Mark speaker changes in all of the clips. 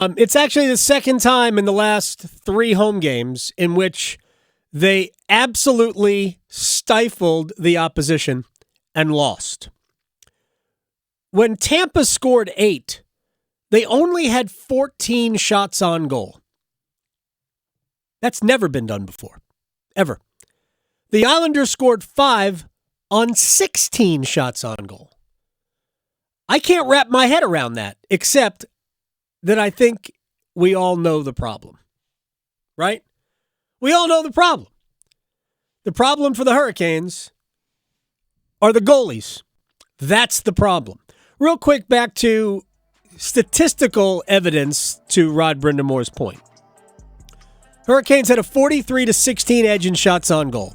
Speaker 1: It's actually the second time in the last 3 home games in which they absolutely stifled the opposition and lost. When Tampa scored 8, they only had 14 shots on goal. That's never been done before, ever. The Islanders scored 5 on 16 shots on goal. I can't wrap my head around that, except that I think we all know the problem, right? We all know the problem. The problem for the Hurricanes are the goalies. That's the problem. Real quick, back to statistical evidence to Rod Brindamore's point. Hurricanes had a 43-16 edge in shots on goal.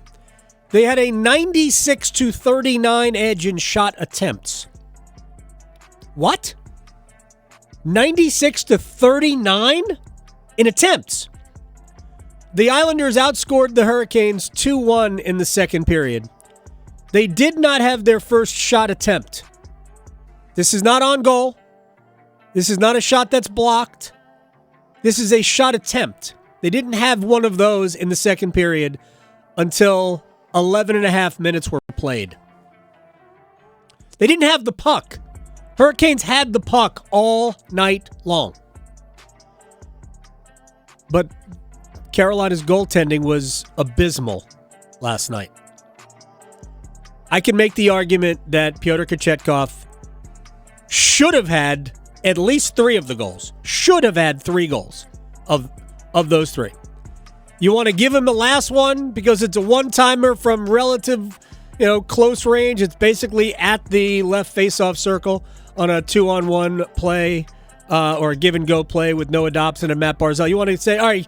Speaker 1: They had a 96-39 edge in shot attempts. What? 96-39 in attempts. The Islanders outscored the Hurricanes 2-1 in the second period. They did not have their first shot attempt. This is not on goal. This is not a shot that's blocked. This is a shot attempt. They didn't have one of those in the second period until 11 and a half minutes were played. They didn't have the puck. Hurricanes had the puck all night long. But Carolina's goaltending was abysmal last night. I can make the argument that Pyotr Kochetkov should have had at least 3 of the goals. Should have had 3 goals of those 3. You want to give him the last one because it's a one-timer from relative, close range. It's basically at the left face-off circle on a 2-on-1 play or a give-and-go play with Noah Dobson and Matt Barzal. You want to say, all right,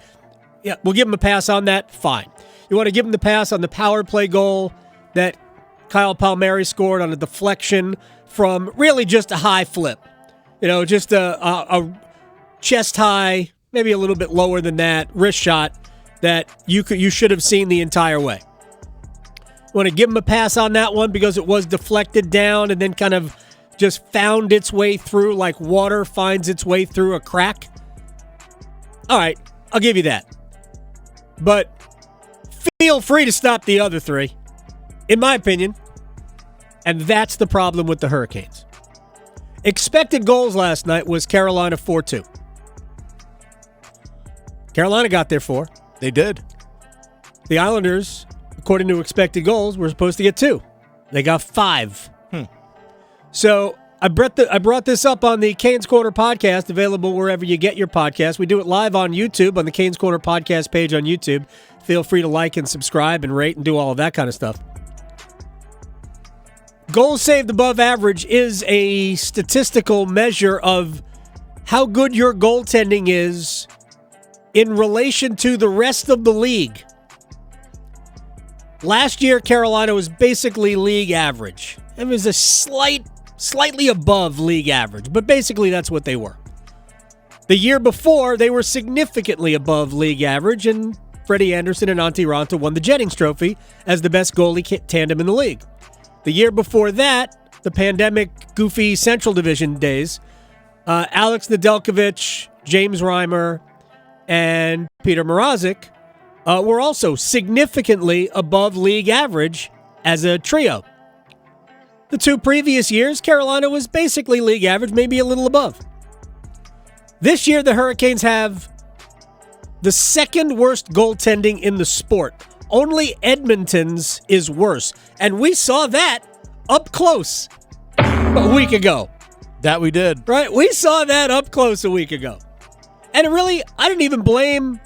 Speaker 1: yeah, we'll give him a pass on that? Fine. You want to give him the pass on the power play goal that Kyle Palmieri scored on a deflection from really just a high flip. Just a chest high, maybe a little bit lower than that, wrist shot that you should have seen the entire way. You want to give him a pass on that one because it was deflected down and then kind of just found its way through like water finds its way through a crack? All right, I'll give you that. But feel free to stop the other 3, in my opinion. And that's the problem with the Hurricanes. Expected goals last night was Carolina 4-2. Carolina got their 4.
Speaker 2: They did.
Speaker 1: The Islanders, according to expected goals, were supposed to get 2. They got 5. So I brought this up on the Canes Corner podcast, available wherever you get your podcast. We do it live on YouTube, on the Canes Corner podcast page on YouTube. Feel free to like and subscribe and rate and do all of that kind of stuff. Goals saved above average is a statistical measure of how good your goaltending is in relation to the rest of the league. Last year, Carolina was basically league average. It was a slightly above league average, but basically that's what they were. The year before, they were significantly above league average, and Frederik Andersen and Antti Raanta won the Jennings Trophy as the best goalie tandem in the league. The year before that, the pandemic goofy Central Division days, Alex Nedeljkovic, James Reimer, and Peter Mrazek were also significantly above league average as a trio. The 2 previous years, Carolina was basically league average, maybe a little above. This year, the Hurricanes have the second worst goaltending in the sport. Only Edmonton's is worse. And we saw that up close a week ago.
Speaker 2: That we did.
Speaker 1: Right? We saw that up close a week ago. And I didn't even blame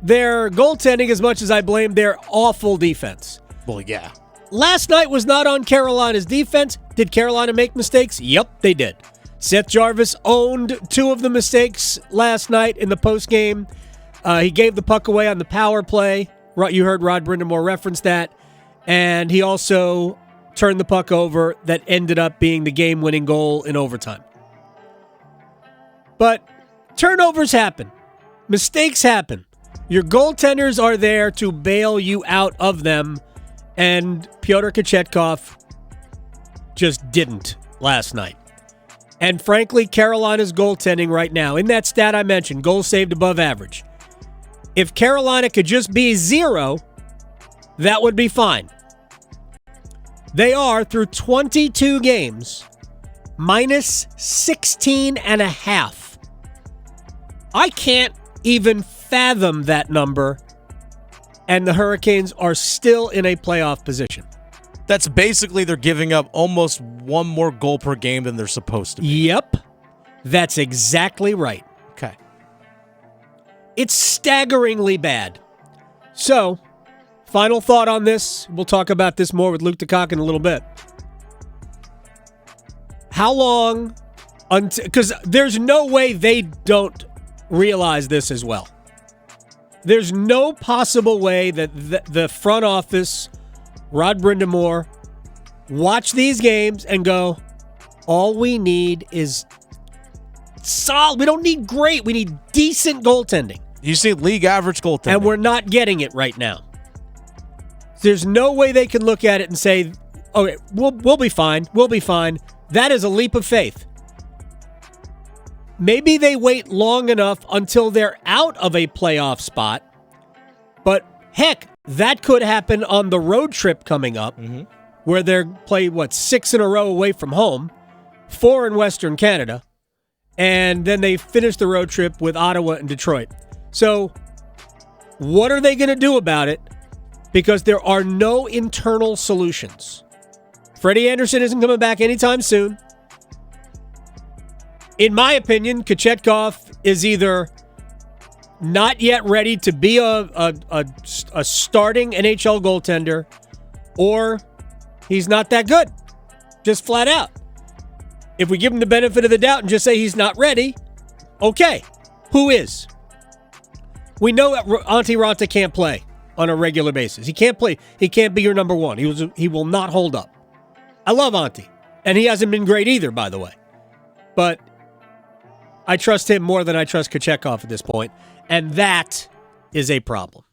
Speaker 1: their goaltending as much as I blamed their awful defense.
Speaker 2: Well, yeah.
Speaker 1: Last night was not on Carolina's defense. Did Carolina make mistakes? Yep, they did. Seth Jarvis owned 2 of the mistakes last night in the postgame. He gave the puck away on the power play. You heard Rod Brindamore reference that. And he also turned the puck over that ended up being the game-winning goal in overtime. But turnovers happen. Mistakes happen. Your goaltenders are there to bail you out of them, and Pyotr Kochetkov just didn't last night. And frankly, Carolina's goaltending right now, in that stat I mentioned, goals saved above average. If Carolina could just be 0, that would be fine. They are, through 22 games, minus 16.5. I can't even fathom that number, and the Hurricanes are still in a playoff position.
Speaker 2: That's basically they're giving up almost one more goal per game than they're supposed to be.
Speaker 1: Yep. That's exactly right.
Speaker 2: Okay.
Speaker 1: It's staggeringly bad. So, final thought on this. We'll talk about this more with Luke DeCock in a little bit. How long until... Because there's no way they don't realize this as well. There's no possible way that the front office, Rod Brindamore, watch these games and go, all we need is solid. We don't need great. We need decent goaltending.
Speaker 2: You see league average goaltending.
Speaker 1: And we're not getting it right now. There's no way they can look at it and say, okay, we'll be fine. We'll be fine. That is a leap of faith. Maybe they wait long enough until they're out of a playoff spot. But heck, that could happen on the road trip coming up, where they're play 6 in a row away from home, 4 in Western Canada, and then they finish the road trip with Ottawa and Detroit. So what are they going to do about it? Because there are no internal solutions. Freddie Andersen isn't coming back anytime soon. In my opinion, Kochetkov is either not yet ready to be a starting NHL goaltender, or he's not that good. Just flat out. If we give him the benefit of the doubt and just say he's not ready, okay, who is? We know that Antti Raanta can't play on a regular basis. He can't play. He can't be your number one. He will not hold up. I love Antti, and he hasn't been great either, by the way. But I trust him more than I trust Kochetkov at this point, and that is a problem.